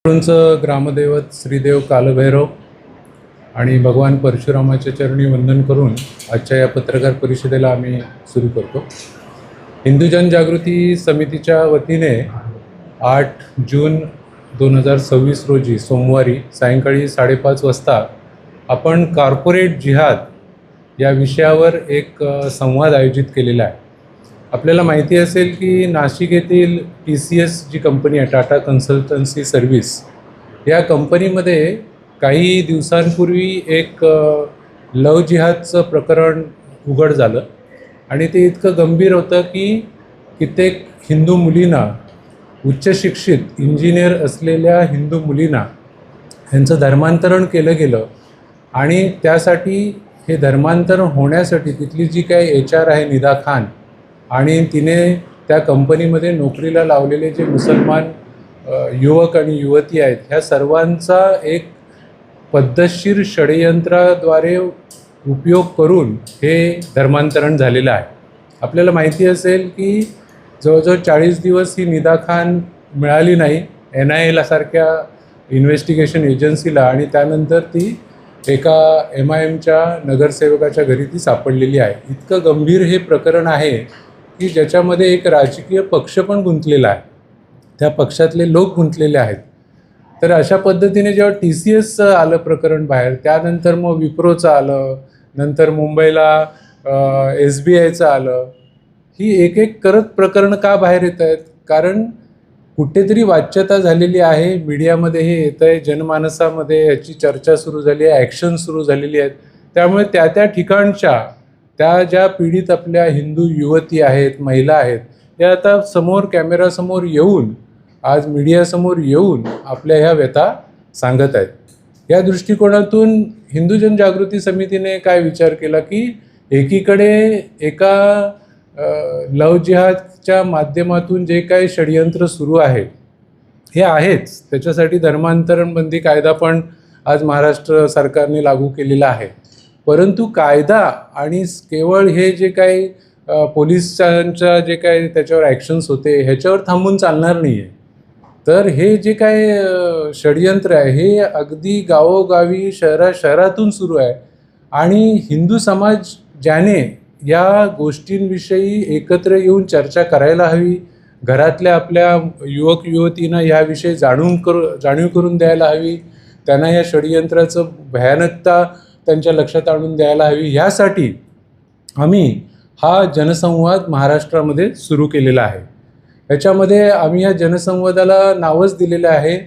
चं ग्रामदैवत श्रीदेव कालभैरव आणि भगवान परशुरामाच्या चरणी वंदन करून आजच्या या पत्रकार परिषदेला आम्ही सुरू करतो। हिंदू जनजागृती समितीच्या वतीने 8 जून 2026 रोजी सोमवारी सायंकाळी 5:30 वाजता आपण कॉर्पोरेट जिहाद या विषयावर एक संवाद आयोजित केलेला आहे। आपल्याला माहिती असेल की नाशिक येथील TCS जी कंपनी आहे, टाटा कन्सल्टन्सी सर्व्हिस, या कंपनीमध्ये काही दिवसांपूर्वी एक लव जिहादचं प्रकरण उघड झालं आणि ते इतकं गंभीर होतं की कित्येक हिंदू मुलींना, उच्च शिक्षित इंजिनियर असलेल्या हिंदू मुलींना यांचं धर्मांतरण केलं गेलं आणि त्यासाठी हे धर्मांतरण होण्यासाठी तिथली जी काही HR आहे निदा खान आणि तिने त्या कंपनीमध्ये नोकरीला लावलेले जे मुसलमान युवक आणि युवती आहेत, ह्या सर्वांचा एक पद्धतशीर षडयंत्राद्वारे उपयोग करून हे धर्मांतरण झालेलं आहे। आपल्याला माहिती असेल की जवळजवळ 40 दिवस ही निदा खान मिळाली नाही NIA सारख्या इन्व्हेस्टिगेशन एजन्सीला आणि त्यानंतर ती एका MIMच्या नगरसेवकाच्या घरी ती सापडलेली आहे। इतकं गंभीर हे प्रकरण आहे की ज्याच्यामध्ये एक राजकीय पक्ष पण गुंतलेला आहे, त्या पक्षातले लोक गुंतलेले आहेत। तर अशा पद्धतीने जेव्हा TCSचं आलं प्रकरण बाहेर, त्यानंतर मग विप्रोचं आलं, नंतर मुंबईला SBIचं आलं, ही एक एक करत प्रकरणं का बाहेर येत आहेत? कारण कुठेतरी वाच्यता झालेली आहे, मीडियामध्ये हे येतं आहे, जनमानसामध्ये याची चर्चा सुरू झाली आहे, ॲक्शन सुरू झालेली आहेत। त्यामुळे त्या ठिकाणच्या त्या ज्या पीडित आपल्या हिंदू युवती आहेत, महिला आहेत, या आता समोर कॅमेरासमोर येऊन, आज मीडियासमोर येऊन आपल्या ह्या व्यथा सांगत आहेत। या दृष्टिकोनातून हिंदू जनजागृती समितीने काय विचार केला की एकीकडे एका लव जिहादच्या माध्यमातून जे काही षडयंत्र सुरू आहे हे आहेच, त्याच्यासाठी धर्मांतरण बंदी कायदा पण आज महाराष्ट्र सरकारने लागू केलेला आहे। परंतु कायदा आणि केवळ हे जे काही पोलिसांच्या जे काही त्याच्यावर ॲक्शन्स होते ह्याच्यावर थांबून चालणार नाही आहे। तर हे जे काही षडयंत्र आहे हे अगदी गावोगावी शहरातून सुरू आहे आणि हिंदू समाज ज्याने या गोष्टींविषयी एकत्र येऊन चर्चा करायला हवी, घरातल्या आपल्या युवक युवतींना याविषयी जाणीव करून द्यायला हवी, त्यांना या षडयंत्राचं भयानकता त्यांच्या लक्षात आणून द्यायला हवी, ह्यासाठी आम्ही हा जनसंवाद महाराष्ट्रामध्ये सुरू केलेला आहे। याच्यामध्ये आम्ही या जनसंवादाला नावच दिलेलं आहे